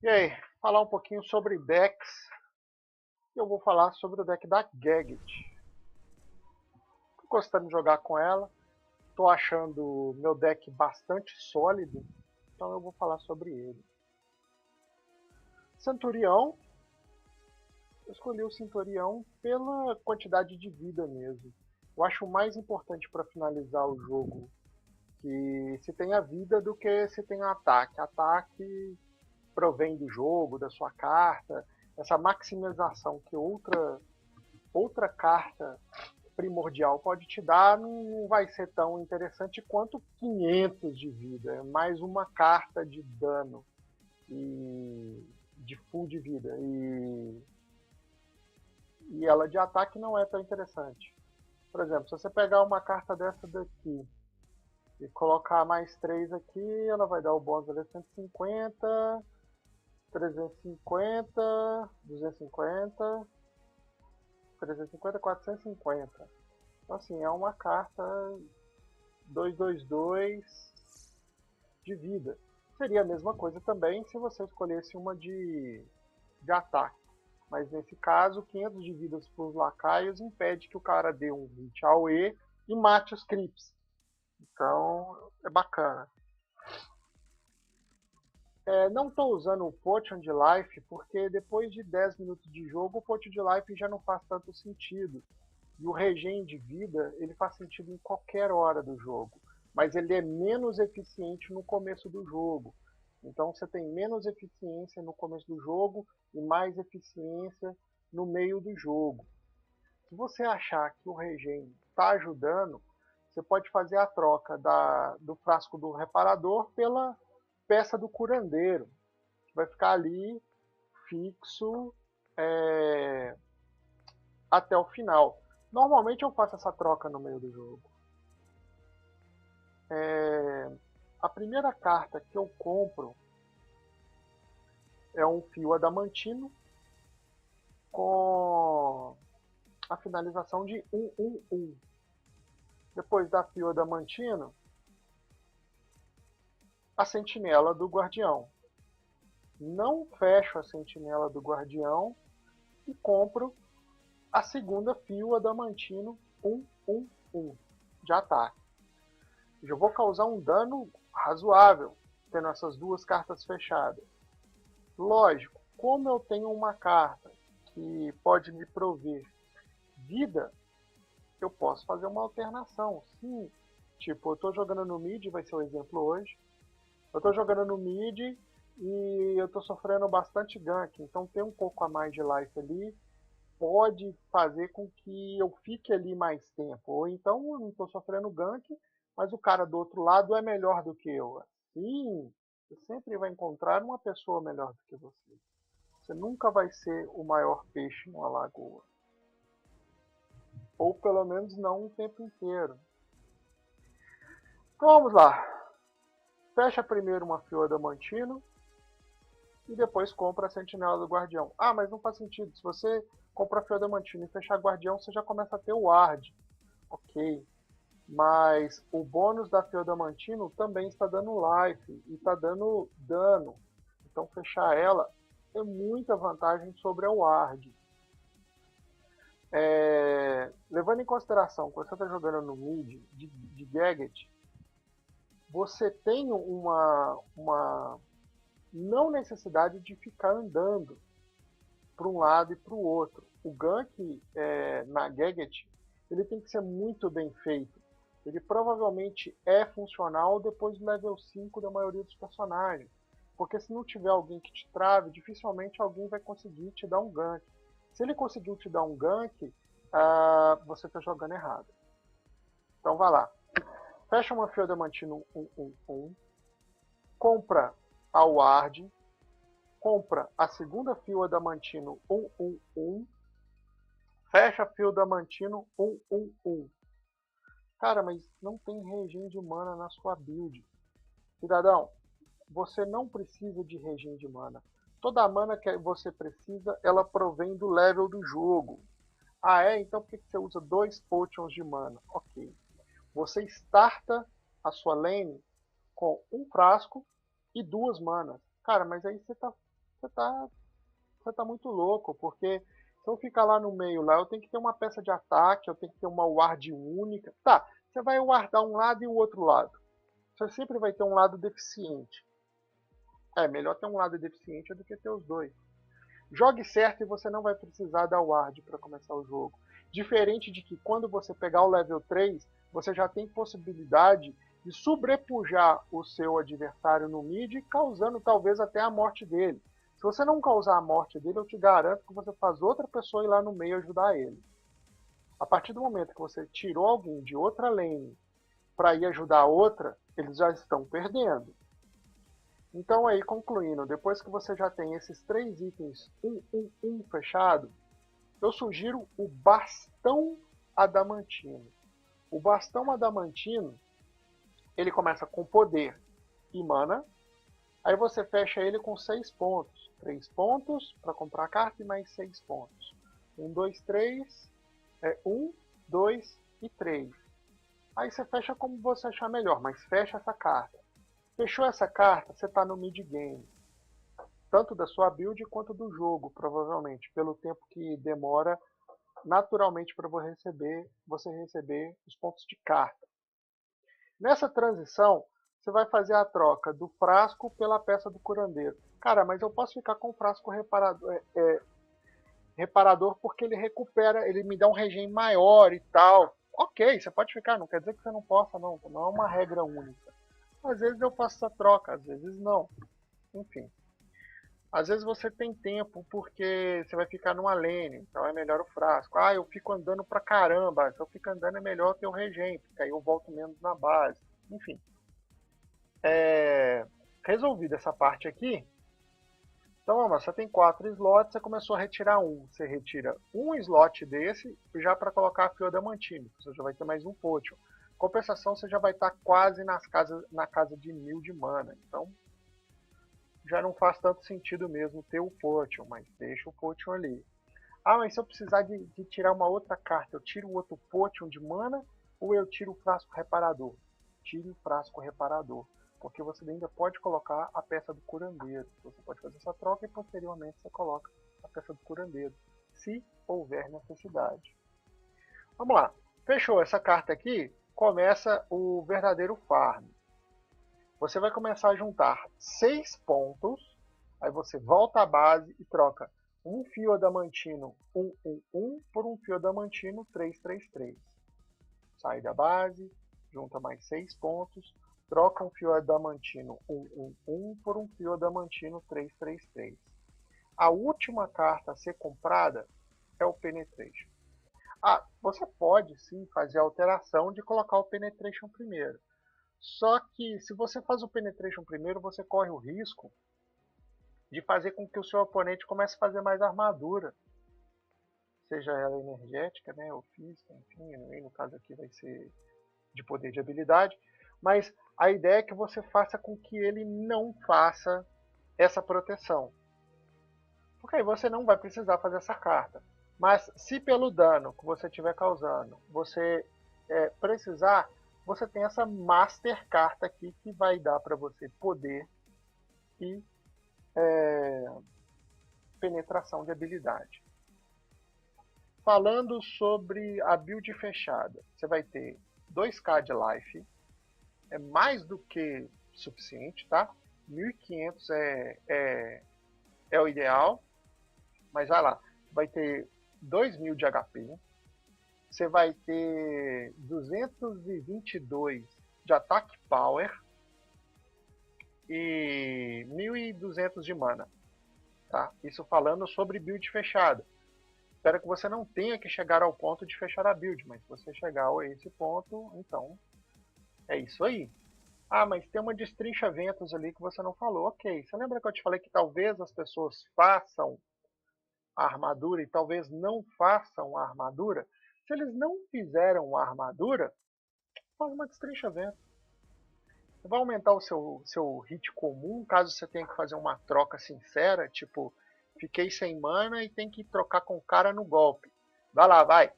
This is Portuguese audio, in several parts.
E aí, falar um pouquinho sobre decks. Eu vou falar sobre o deck da Gaget. Tô gostando de jogar com ela. Tô achando meu deck bastante sólido. Então eu vou falar sobre ele. Centurião. Eu escolhi o Centurião pela quantidade de vida mesmo. Eu acho mais importante para finalizar o jogo que se tenha vida do que se tenha ataque. Ataque provém do jogo, da sua carta. Essa maximização que outra carta primordial pode te dar não vai ser tão interessante quanto 500 de vida. É mais uma carta de dano e de full de vida. E ela de ataque não é tão interessante. Por exemplo, se você pegar uma carta dessa daqui e colocar mais 3 aqui, ela vai dar o bônus ali 150, 350, 250, 350, 450. Então, assim, é uma carta 222 de vida. Seria a mesma coisa também se você escolhesse uma de ataque. Mas nesse caso, 500 de vidas para os lacaios impede que o cara dê um hit ao E e mate os creeps. Então, é bacana. Não estou usando o Potion de Life porque depois de 10 minutos de jogo, o Potion de Life já não faz tanto sentido. E o regen de vida, ele faz sentido em qualquer hora do jogo, mas ele é menos eficiente no começo do jogo. Então você tem menos eficiência no começo do jogo e mais eficiência no meio do jogo. Se você achar que o regen está ajudando, você pode fazer a troca do frasco do reparador pela peça do curandeiro, que vai ficar ali fixo é, até o final. Normalmente eu faço essa troca no meio do jogo. A primeira carta que eu compro é um fio adamantino com a finalização de 1/1/1. Depois da fio adamantino, a sentinela do guardião. Não fecho a sentinela do guardião e compro a segunda fio adamantino 1/1/1 de ataque. Já vou causar um dano razoável tendo essas duas cartas fechadas. Lógico, como eu tenho uma carta que pode me prover vida, eu posso fazer uma alternação. Sim, tipo, eu estou jogando no mid, vai ser o exemplo hoje. Eu estou jogando no mid e eu estou sofrendo bastante gank, então ter um pouco a mais de life ali pode fazer com que eu fique ali mais tempo. Ou então eu não estou sofrendo gank, mas o cara do outro lado é melhor do que eu. Sim, você sempre vai encontrar uma pessoa melhor do que você. Você nunca vai ser o maior peixe numa lagoa. Ou pelo menos não o tempo inteiro. Então vamos lá. Fecha primeiro uma fio adamantino e depois compra a sentinela do guardião. Ah, mas não faz sentido. Se você compra a fio adamantino e fechar guardião, você já começa a ter o ward. Ok. Mas o bônus da fio adamantino também está dando life e está dando dano. Então fechar ela é muita vantagem sobre a ward. Levando em consideração que você está jogando no mid de Gaget, você tem uma não necessidade de ficar andando para um lado e para o outro. O gank na Gaget ele tem que ser muito bem feito. Ele provavelmente é funcional depois do level 5 da maioria dos personagens. Porque se não tiver alguém que te trave, dificilmente alguém vai conseguir te dar um gank. Se ele conseguiu te dar um gank, você está jogando errado. Então vai lá. Fecha uma fio adamantino 1/1/1. Compra a ward. Compra a segunda fio adamantino 1/1/1. Fecha fio adamantino 1/1/1. Cara, mas não tem regen de mana na sua build. Cidadão, você não precisa de regen de mana. Toda a mana que você precisa, ela provém do level do jogo. Ah, é? Então por que você usa 2 potions de mana? Ok. Você starta a sua lane com um frasco e 2 manas. Cara, mas aí você tá você tá muito louco, porque se eu ficar lá no meio, lá, eu tenho que ter uma peça de ataque, eu tenho que ter uma ward única. Tá, você vai wardar um lado e o outro lado. Você sempre vai ter um lado deficiente. É melhor ter um lado deficiente do que ter os dois. Jogue certo e você não vai precisar da ward para começar o jogo. Diferente de que quando você pegar o level 3, você já tem possibilidade de sobrepujar o seu adversário no mid, causando talvez até a morte dele. Se você não causar a morte dele, eu te garanto que você faz outra pessoa ir lá no meio ajudar ele. A partir do momento que você tirou alguém de outra lane para ir ajudar a outra, eles já estão perdendo. Então aí, concluindo, depois que você já tem esses 3 itens fechado, eu sugiro o Bastão Adamantino. O Bastão Adamantino, ele começa com poder e mana, aí você fecha ele com 6 pontos. 3 pontos para comprar a carta e mais 6 pontos. 1, 2, 3, 1, 2 e 3. Aí você fecha como você achar melhor, mas fecha essa carta. Fechou essa carta, você está no mid-game. Tanto da sua build quanto do jogo, provavelmente, pelo tempo que demora naturalmente para você receber os pontos de carta. Nessa transição, você vai fazer a troca do frasco pela peça do curandeiro. Cara, mas eu posso ficar com o frasco reparador porque ele recupera, ele me dá um regen maior e tal. Ok, você pode ficar, não quer dizer que você não possa, não. Não é uma regra única. Às vezes eu faço essa troca, às vezes não. Enfim. Às vezes você tem tempo porque você vai ficar numa lane, então é melhor o frasco. Ah, eu fico andando pra caramba. Se eu fico andando é melhor ter o regen, porque aí eu volto menos na base. Enfim. Resolvida essa parte aqui. Então, você tem 4 slots, você começou a retirar um. Você retira um slot desse já para colocar a Fio Adamantino. Você já vai ter mais um potion. Compensação, você já vai estar quase na casa de 1000 de mana. Então, já não faz tanto sentido mesmo ter o potion, mas deixa o potion ali. Ah, mas se eu precisar de tirar uma outra carta, eu tiro o outro potion de mana ou eu tiro o frasco reparador? Tire o frasco reparador, porque você ainda pode colocar a peça do curandeiro. Você pode fazer essa troca e posteriormente você coloca a peça do curandeiro, se houver necessidade. Vamos lá, fechou essa carta aqui, começa o verdadeiro farm. Você vai começar a juntar 6 pontos, aí você volta à base e troca um fio adamantino 111 por um fio adamantino 333. Sai da base, junta mais 6 pontos, troca um fio adamantino 111 por um fio adamantino 333. A última carta a ser comprada é o Penetration. Ah, você pode sim fazer a alteração de colocar o Penetration primeiro. Só que se você faz o Penetration primeiro, você corre o risco de fazer com que o seu oponente comece a fazer mais armadura. Seja ela energética, né, ou física, enfim, no caso aqui vai ser de poder de habilidade. Mas a ideia é que você faça com que ele não faça essa proteção. Porque aí você não vai precisar fazer essa carta. Mas se pelo dano que você estiver causando, você precisar, você tem essa Master carta aqui que vai dar para você poder e penetração de habilidade. Falando sobre a build fechada, você vai ter 2k de life, é mais do que suficiente, tá? 1500 é o ideal, mas vai lá, vai ter 2000 de HP, você vai ter 222 de ataque power e 1200 de mana, tá? Isso falando sobre build fechada. Espero que você não tenha que chegar ao ponto de fechar a build, mas se você chegar a esse ponto, então é isso aí. Ah, mas tem uma destrincha ventos ali que você não falou. Ok, você lembra que eu te falei que talvez as pessoas façam a armadura e talvez não façam a armadura? Se eles não fizeram a armadura, faz uma destrincha ventos. Você vai aumentar o seu hit comum, caso você tenha que fazer uma troca sincera, tipo, fiquei sem mana e tem que trocar com o cara no golpe. Vai lá, vai.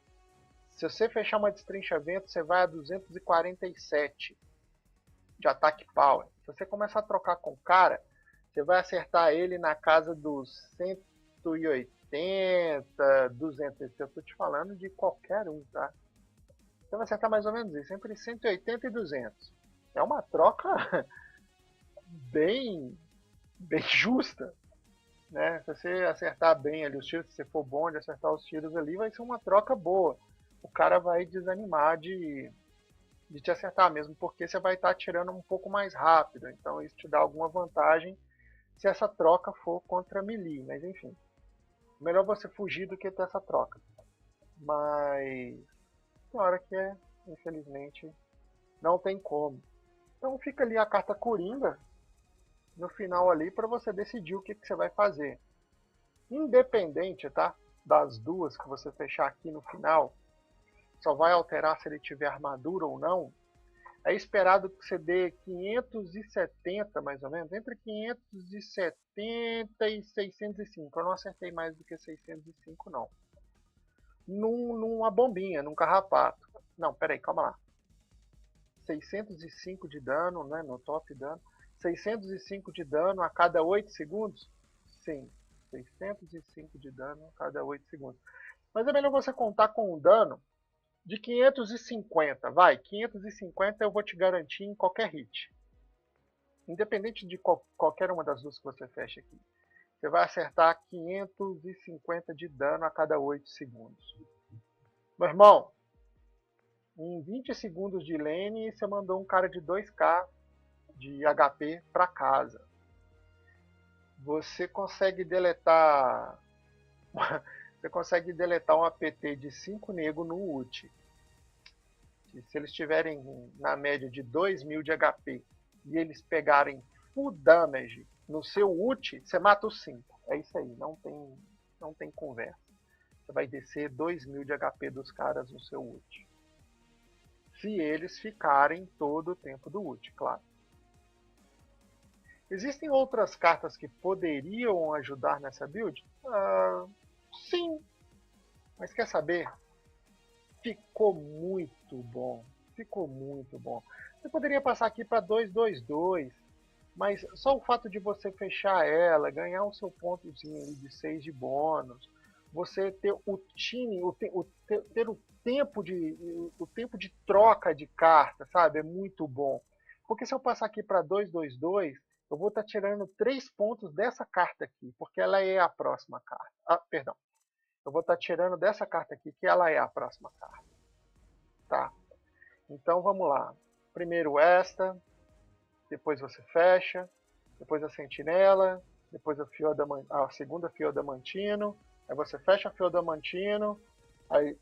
Se você fechar uma destrincha vento, você vai a 247 de ataque power. Se você começar a trocar com o cara, Você vai acertar ele na casa dos 180, 200. Eu tô te falando de qualquer um, tá? Você vai acertar mais ou menos isso, entre 180 e 200. É uma troca bem, bem justa, né? Se você acertar bem ali os tiros, se você for bom de acertar os tiros ali, vai ser uma troca boa. O cara vai desanimar de te acertar mesmo, porque você vai estar atirando um pouco mais rápido. Então isso te dá alguma vantagem se essa troca for contra melee. Mas enfim, melhor você fugir do que ter essa troca. Mas tem hora que infelizmente, não tem como. Então fica ali a carta Coringa no final ali para você decidir o que você vai fazer. Independente, tá? Das duas que você fechar aqui no final, só vai alterar se ele tiver armadura ou não. É esperado que você dê 570, mais ou menos, entre 570 e 605. Eu não acertei mais do que 605, não. Numa bombinha, num carrapato. Não, peraí, calma lá. 605 de dano, né, no top dano. 605 de dano a cada 8 segundos? Sim, 605 de dano a cada 8 segundos. Mas é melhor você contar com um dano de 550. Vai, 550 eu vou te garantir em qualquer hit. Independente de qualquer uma das duas que você fecha aqui. Você vai acertar 550 de dano a cada 8 segundos. Meu irmão, em 20 segundos de lane, você mandou um cara de 2k de HP para casa. Você consegue deletar um APT de 5 nego no ult. Se eles tiverem na média de 2000 de HP e eles pegarem full damage no seu ult, você mata os 5. É isso aí, não tem conversa. Você vai descer 2000 de HP dos caras no seu ult. Se eles ficarem todo o tempo do ult, claro. Existem outras cartas que poderiam ajudar nessa build? Sim. Mas quer saber? Ficou muito bom. Ficou muito bom. Você poderia passar aqui para 2-2-2, mas só o fato de você fechar ela, ganhar o seu pontozinho de 6 de bônus, você ter o time, ter o tempo de troca de carta, sabe? É muito bom. Porque se eu passar aqui para 2-2-2, eu vou estar tirando 3 pontos dessa carta aqui, porque ela é a próxima carta. Perdão. Eu vou estar tirando dessa carta aqui, que ela é a próxima carta. Tá? Então vamos lá. Primeiro esta, depois você fecha, depois a sentinela, depois a segunda fio adamantino, aí você fecha a fio adamantino, aí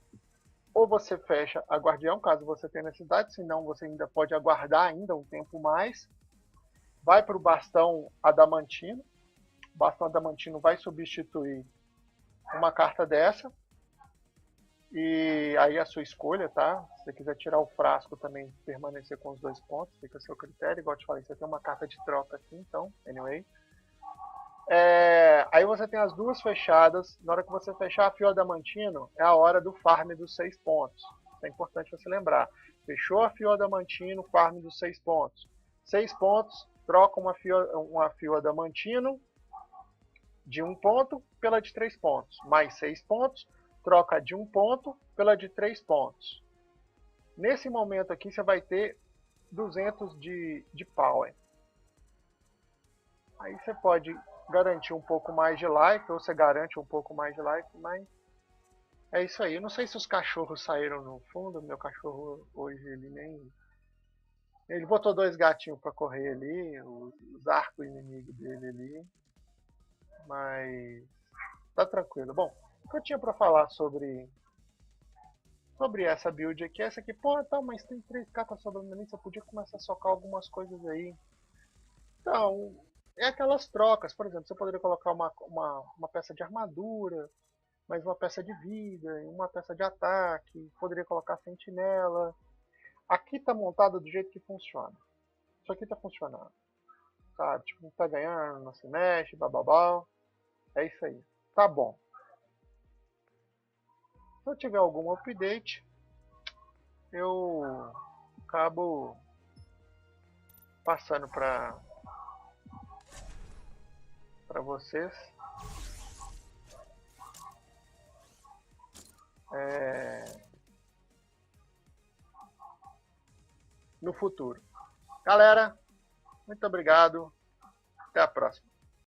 ou você fecha a guardião, caso você tenha necessidade, senão você ainda pode aguardar ainda um tempo mais. Vai para o bastão adamantino, o bastão adamantino vai substituir uma carta dessa, e aí a sua escolha, tá? Se você quiser tirar o frasco também, permanecer com os 2 pontos, fica a seu critério. Igual eu te falei, você tem uma carta de troca aqui, então, anyway. Aí você tem as duas fechadas. Na hora que você fechar a fio adamantino, é a hora do farm dos 6 pontos. Isso é importante você lembrar. Fechou a fio adamantino, farm dos 6 pontos. 6 pontos, troca uma fio adamantino de 1 ponto pela de 3 pontos. Mais 6 pontos, troca de 1 ponto pela de 3 pontos. Nesse momento aqui você vai ter 200 de power. Aí você pode garantir um pouco mais de life, ou você garante um pouco mais de life, mas é isso aí. Eu não sei se os cachorros saíram no fundo. Meu cachorro hoje ele nem... Ele botou 2 gatinhos para correr ali, os arcos inimigos dele ali. Mas tá tranquilo. Bom, o que eu tinha para falar sobre essa build aqui, essa aqui, pô, tá, mas tem 3 cartas sobrando ali, você podia começar a socar algumas coisas aí. Então, é aquelas trocas, por exemplo, você poderia colocar uma peça de armadura, mais uma peça de vida, uma peça de ataque, poderia colocar sentinela. Aqui tá montado do jeito que funciona. Isso aqui tá funcionando. Sabe? Tipo, tá ganhando, não se mexe, bababá. É isso aí. Tá bom. Se eu tiver algum update, eu acabo passando para vocês. No futuro. Galera, muito obrigado. Até a próxima.